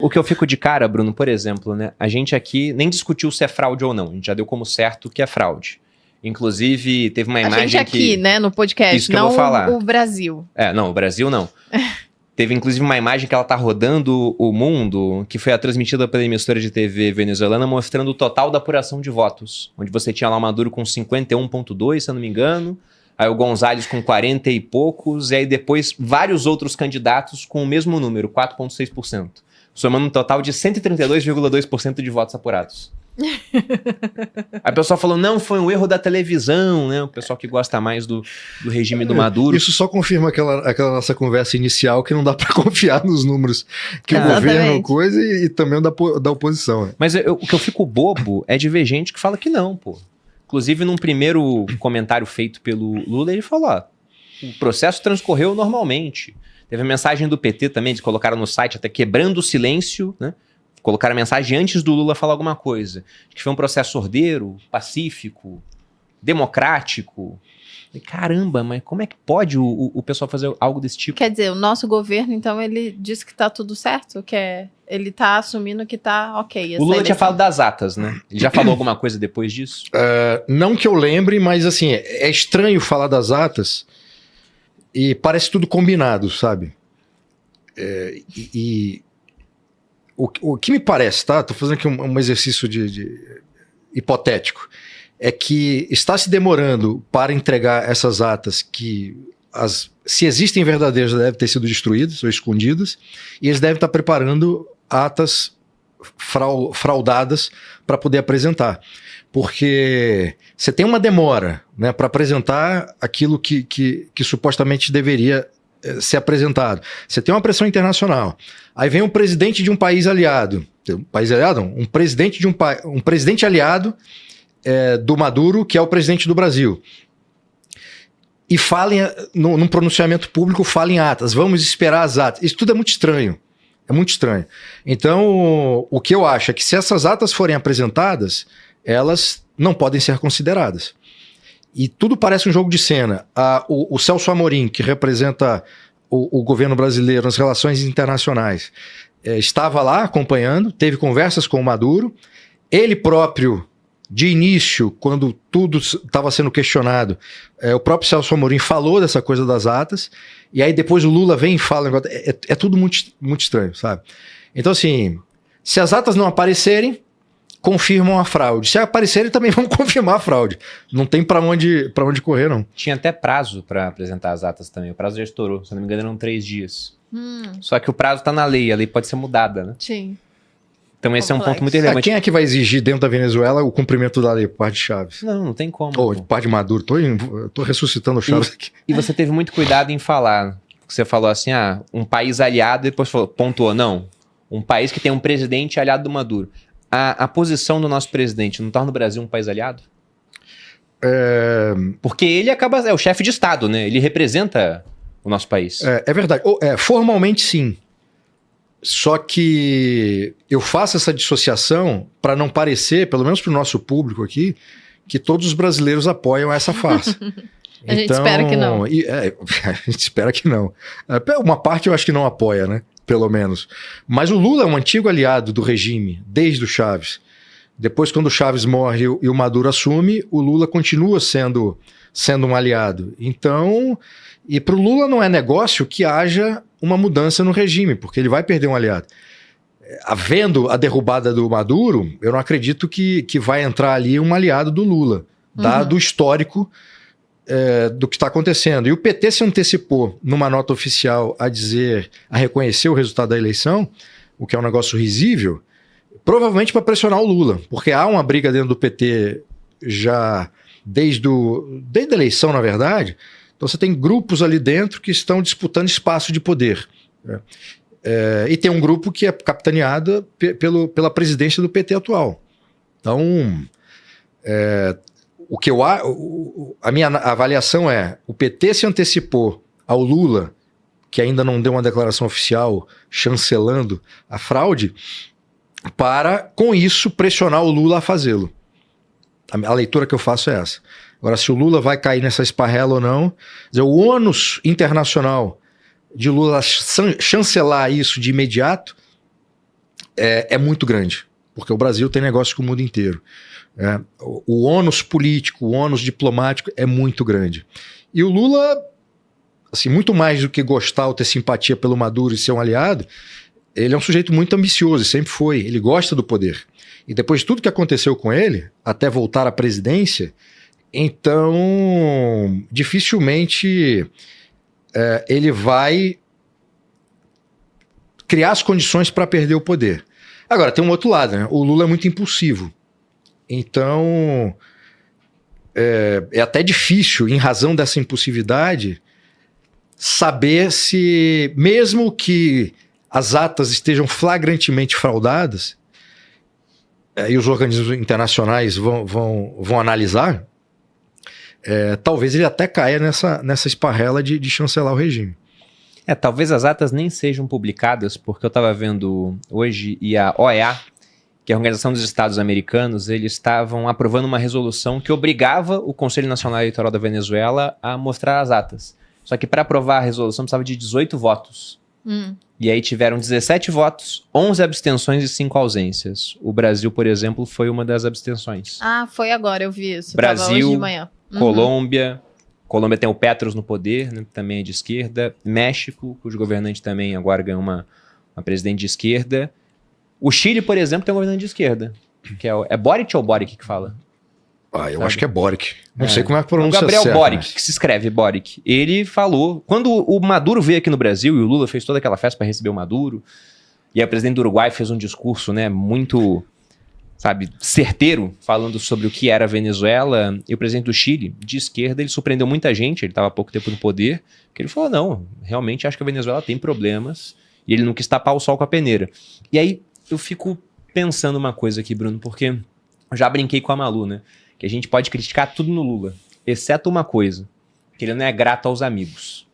O que eu fico de cara, Bruno, por exemplo, né? A gente aqui nem discutiu se é fraude ou não. A gente já deu como certo que é fraude. Inclusive, teve uma imagem a gente aqui, né, no podcast, isso que eu não vou falar. o Brasil. Não, o Brasil não. Teve, inclusive, uma imagem que ela tá rodando o mundo, que foi transmitida pela emissora de TV venezuelana, mostrando o total da apuração de votos. Onde você tinha lá o Maduro com 51,2, se eu não me engano. Aí o González com 40 e poucos. E aí depois vários outros candidatos com o mesmo número, 4,6%. Somando um total de 132,2% de votos apurados. A pessoa falou, não, foi um erro da televisão, né? O pessoal que gosta mais do regime do Maduro. Isso só confirma aquela nossa conversa inicial, que não dá pra confiar nos números que o governo coisa e também da oposição. Né? Mas o que eu fico bobo é de ver gente que fala que não, pô. Inclusive, num primeiro comentário feito pelo Lula, ele falou, ó, o processo transcorreu normalmente. Teve a mensagem do PT também, eles colocaram no site até quebrando o silêncio, né? Colocaram a mensagem antes do Lula falar alguma coisa. Que foi um processo ordeiro, pacífico, democrático. E caramba, mas como é que pode o pessoal fazer algo desse tipo? Quer dizer, o nosso governo, então, ele disse que tá tudo certo? Ele tá assumindo que tá ok. O Lula tinha falado das atas, né? Ele já falou alguma coisa depois disso? Não que eu lembre, mas assim, é estranho falar das atas e parece tudo combinado, sabe? O que me parece, tá? Tô fazendo aqui um exercício de hipotético. É que está se demorando para entregar essas atas que, se existem verdadeiras, devem ter sido destruídas ou escondidas, e eles devem estar preparando atas fraudadas para poder apresentar. Porque você tem uma demora, né, para apresentar aquilo que supostamente deveria ser apresentado. Você tem uma pressão internacional. Aí vem um presidente de um país aliado. Um presidente aliado do Maduro, que é o presidente do Brasil. E num pronunciamento público, fala em atas. Vamos esperar as atas. Isso tudo é muito estranho. É muito estranho. Então, o que eu acho é que se essas atas forem apresentadas, elas não podem ser consideradas. E tudo parece um jogo de cena. O Celso Amorim, que representa o governo brasileiro nas relações internacionais, estava lá acompanhando, teve conversas com o Maduro. Ele próprio, de início, quando tudo estava sendo questionado, o próprio Celso Amorim falou dessa coisa das atas, e aí depois o Lula vem e fala, é tudo muito, muito estranho, sabe? Então assim, se as atas não aparecerem, confirmam a fraude. Se aparecerem, também vão confirmar a fraude. Não tem pra onde correr, não. Tinha até prazo para apresentar as atas também. O prazo já estourou. Se não me engano, eram 3 dias. Só que o prazo tá na lei. A lei pode ser mudada, né? Sim. Então esse é um ponto muito relevante. Quem é que vai exigir dentro da Venezuela o cumprimento da lei por parte de Chaves? Não tem como. Por parte de Maduro. Tô ressuscitando o Chaves aqui. E você teve muito cuidado em falar. Você falou assim, um país aliado, e depois pontuou, não. Um país que tem um presidente aliado do Maduro. A posição do nosso presidente não torna o Brasil um país aliado? Porque ele é o chefe de Estado, né? Ele representa o nosso país. É verdade. Formalmente, sim. Só que eu faço essa dissociação para não parecer, pelo menos para o nosso público aqui, que todos os brasileiros apoiam essa farsa. A gente espera que não. A gente espera que não. Uma parte eu acho que não apoia, né? Pelo menos. Mas o Lula é um antigo aliado do regime, desde o Chaves. Depois, quando o Chaves morre e o Maduro assume, o Lula continua sendo um aliado. Então, e para o Lula não é negócio que haja uma mudança no regime, porque ele vai perder um aliado. Havendo a derrubada do Maduro, eu não acredito que vai entrar ali um aliado do Lula, dado o histórico do que está acontecendo. E o PT se antecipou numa nota oficial a reconhecer o resultado da eleição, o que é um negócio risível, provavelmente para pressionar o Lula, porque há uma briga dentro do PT já desde a eleição, na verdade. Então você tem grupos ali dentro que estão disputando espaço de poder. E tem um grupo que é capitaneado pela presidência do PT atual. Então, a minha avaliação é: o PT se antecipou ao Lula, que ainda não deu uma declaração oficial chancelando a fraude, para, com isso, pressionar o Lula a fazê-lo. A leitura que eu faço é essa. Agora, se o Lula vai cair nessa esparrela ou não, o ônus internacional de Lula chancelar isso de imediato é muito grande, porque o Brasil tem negócio com o mundo inteiro. O ônus político, o ônus diplomático é muito grande. E o Lula, assim, muito mais do que gostar ou ter simpatia pelo Maduro e ser um aliado, ele é um sujeito muito ambicioso, sempre foi. Ele gosta do poder. E depois de tudo que aconteceu com ele, até voltar à presidência, então dificilmente ele vai criar as condições para perder o poder. Agora, tem um outro lado, né? O Lula é muito impulsivo. Então, é até difícil, em razão dessa impulsividade, saber se, mesmo que as atas estejam flagrantemente fraudadas, e os organismos internacionais vão analisar, talvez ele até caia nessa esparrela de chancelar o regime. Talvez as atas nem sejam publicadas, porque eu estava vendo hoje, e a OEA, que é a Organização dos Estados Americanos, eles estavam aprovando uma resolução que obrigava o Conselho Nacional Eleitoral da Venezuela a mostrar as atas. Só que para aprovar a resolução precisava de 18 votos. E aí tiveram 17 votos, 11 abstenções e 5 ausências. O Brasil, por exemplo, foi uma das abstenções. Ah, foi agora, eu vi isso. Brasil, tava hoje de manhã. Colômbia tem o Petros no poder, né, também é de esquerda. México, cujo governante também agora ganhou uma presidente de esquerda. O Chile, por exemplo, tem um governante de esquerda. Que é Boric ou Boric que fala? Eu acho que é Boric. Não sei como é que pronuncia. O Gabriel certo, Boric, que se escreve Boric. Ele falou... Quando o Maduro veio aqui no Brasil e o Lula fez toda aquela festa para receber o Maduro, e aí o presidente do Uruguai fez um discurso, né, muito, certeiro, falando sobre o que era a Venezuela, e o presidente do Chile, de esquerda, ele surpreendeu muita gente, ele estava há pouco tempo no poder, que ele falou, não, realmente acho que a Venezuela tem problemas, e ele não quis tapar o sol com a peneira. E aí eu fico pensando uma coisa aqui, Bruno, porque eu já brinquei com a Malu, né? Que a gente pode criticar tudo no Lula, exceto uma coisa, que ele não é grato aos amigos.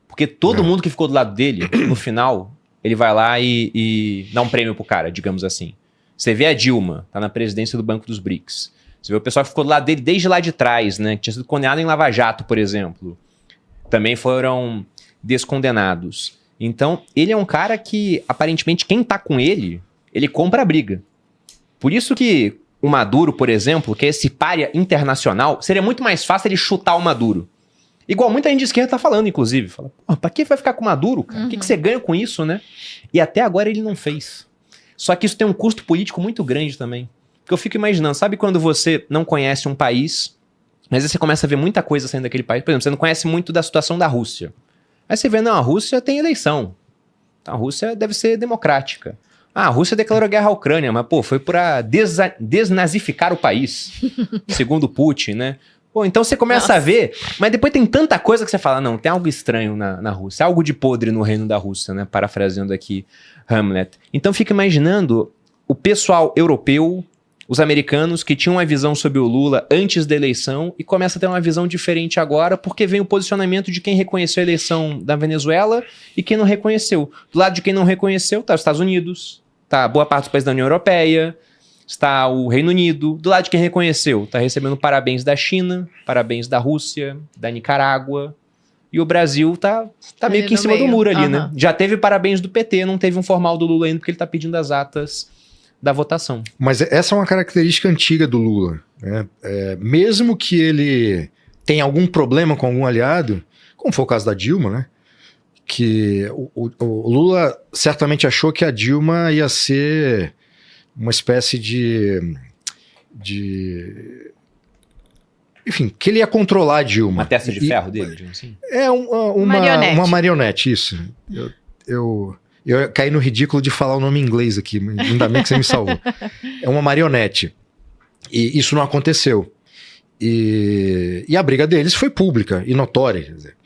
Porque todo mundo que ficou do lado dele, no final, ele vai lá e dá um prêmio pro cara, digamos assim. Você vê a Dilma, tá na presidência do Banco dos BRICS. Você vê o pessoal que ficou do lado dele desde lá de trás, né? Que tinha sido condenado em Lava Jato, por exemplo. Também foram descondenados. Então, ele é um cara que, aparentemente, quem tá com ele compra a briga. Por isso que o Maduro, por exemplo, que é esse pária internacional, seria muito mais fácil ele chutar o Maduro. Igual muita gente de esquerda tá falando, inclusive. Fala, pra que vai ficar com o Maduro, cara? O que você ganha com isso, né? E até agora ele não fez. Só que isso tem um custo político muito grande também. Porque eu fico imaginando, sabe quando você não conhece um país, mas aí você começa a ver muita coisa saindo daquele país. Por exemplo, você não conhece muito da situação da Rússia. Aí você vê, não, a Rússia tem eleição. A Rússia deve ser democrática. A Rússia declarou guerra à Ucrânia, mas, foi para desnazificar o país, segundo Putin, né? Então você começa a ver, mas depois tem tanta coisa que você fala, não, tem algo estranho na Rússia, algo de podre no reino da Rússia, né? Parafraseando aqui Hamlet. Então fica imaginando o pessoal europeu, os americanos que tinham uma visão sobre o Lula antes da eleição e começa a ter uma visão diferente agora, porque vem o posicionamento de quem reconheceu a eleição da Venezuela e quem não reconheceu. Do lado de quem não reconheceu tá os Estados Unidos, tá boa parte dos países da União Europeia, está o Reino Unido. Do lado de quem reconheceu, está recebendo parabéns da China, parabéns da Rússia, da Nicarágua. E o Brasil tá meio que em cima do muro ali, né? Já teve parabéns do PT, não teve um formal do Lula ainda, porque ele está pedindo as atas da votação. Mas essa é uma característica antiga do Lula, né? Mesmo que ele tenha algum problema com algum aliado, como foi o caso da Dilma, né? Que o Lula certamente achou que a Dilma ia ser uma espécie enfim, que ele ia controlar a Dilma. Uma testa de ferro dele, assim? Uma marionete, isso. Eu caí no ridículo de falar o nome em inglês aqui, ainda bem que você me salvou. É uma marionete. E isso não aconteceu. E a briga deles foi pública e notória, quer dizer.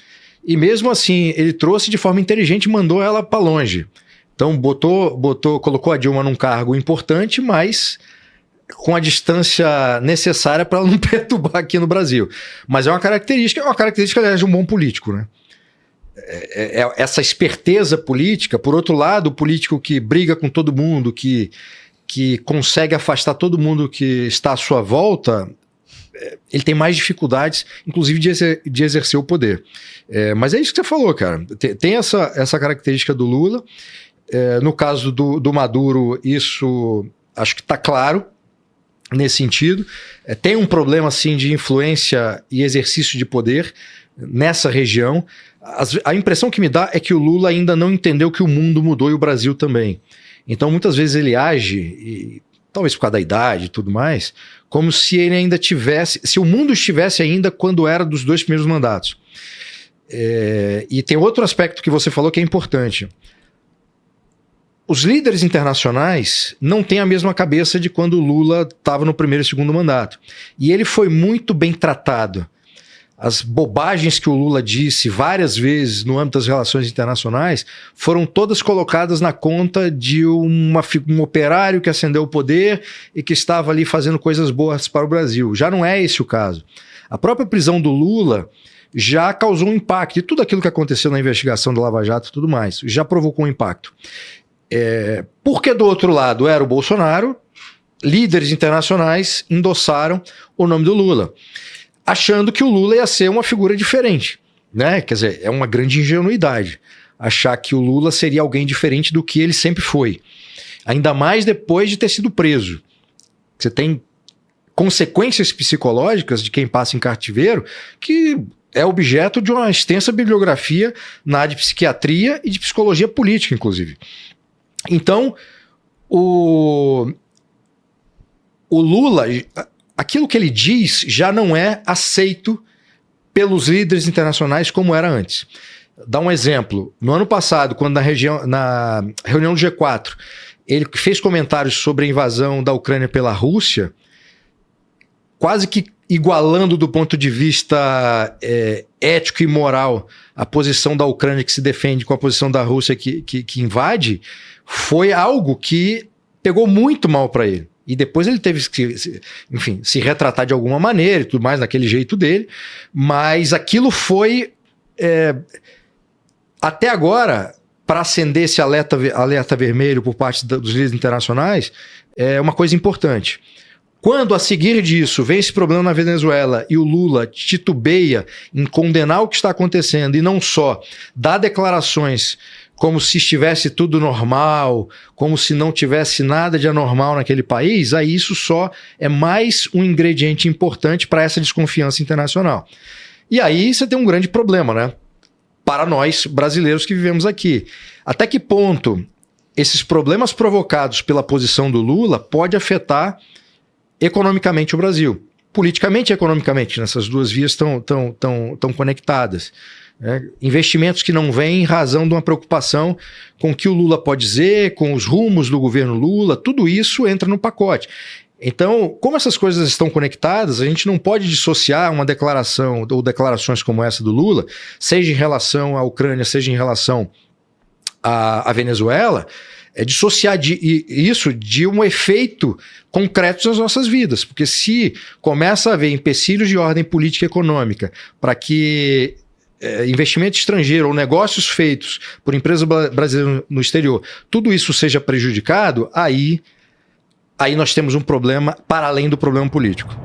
E mesmo assim, ele trouxe de forma inteligente e mandou ela para longe. Então colocou a Dilma num cargo importante, mas com a distância necessária para ela não perturbar aqui no Brasil. Mas é uma característica, aliás, de um bom político, né? Essa esperteza política, por outro lado, o político que briga com todo mundo, que consegue afastar todo mundo que está à sua volta, ele tem mais dificuldades, inclusive, de exercer o poder. Mas é isso que você falou, cara. Tem essa característica do Lula. No caso do Maduro, isso acho que está claro nesse sentido. Tem um problema assim, de influência e exercício de poder nessa região. A impressão que me dá é que o Lula ainda não entendeu que o mundo mudou e o Brasil também. Então, muitas vezes ele age, e, talvez por causa da idade e tudo mais, como se ele ainda tivesse, se o mundo estivesse ainda quando era dos 2 primeiros mandatos. E tem outro aspecto que você falou que é importante. Os líderes internacionais não têm a mesma cabeça de quando o Lula estava no primeiro e segundo mandato. E ele foi muito bem tratado. As bobagens que o Lula disse várias vezes no âmbito das relações internacionais foram todas colocadas na conta de um operário que ascendeu ao poder e que estava ali fazendo coisas boas para o Brasil. Já não é esse o caso. A própria prisão do Lula já causou um impacto. E tudo aquilo que aconteceu na investigação do Lava Jato e tudo mais já provocou um impacto. Porque do outro lado era o Bolsonaro, líderes internacionais endossaram o nome do Lula, achando que o Lula ia ser uma figura diferente, né? Quer dizer, é uma grande ingenuidade achar que o Lula seria alguém diferente do que ele sempre foi. Ainda mais depois de ter sido preso. Você tem consequências psicológicas de quem passa em cativeiro que é objeto de uma extensa bibliografia na área de psiquiatria e de psicologia política, inclusive. Então, o Lula, aquilo que ele diz já não é aceito pelos líderes internacionais como era antes. Dá um exemplo. No ano passado, quando na reunião do G4, ele fez comentários sobre a invasão da Ucrânia pela Rússia, quase que igualando do ponto de vista ético e moral a posição da Ucrânia que se defende com a posição da Rússia que invade, foi algo que pegou muito mal para ele. E depois ele teve que, enfim, se retratar de alguma maneira e tudo mais, daquele jeito dele. Mas aquilo foi, até agora, para acender esse alerta vermelho por parte dos líderes internacionais, é uma coisa importante. Quando, a seguir disso, vem esse problema na Venezuela e o Lula titubeia em condenar o que está acontecendo e não só dá declarações como se estivesse tudo normal, como se não tivesse nada de anormal naquele país, aí isso só é mais um ingrediente importante para essa desconfiança internacional. E aí você tem um grande problema, né? Para nós, brasileiros que vivemos aqui. Até que ponto esses problemas provocados pela posição do Lula pode afetar economicamente o Brasil? Politicamente e economicamente, nessas duas vias estão conectadas. Investimentos que não vêm em razão de uma preocupação com o que o Lula pode dizer, com os rumos do governo Lula, tudo isso entra no pacote. Então, como essas coisas estão conectadas, a gente não pode dissociar uma declaração ou declarações como essa do Lula, seja em relação à Ucrânia, seja em relação à Venezuela, dissociar isso de um efeito concreto nas nossas vidas. Porque se começa a haver empecilhos de ordem política e econômica para que investimento estrangeiro ou negócios feitos por empresas brasileiras no exterior, tudo isso seja prejudicado, aí nós temos um problema para além do problema político.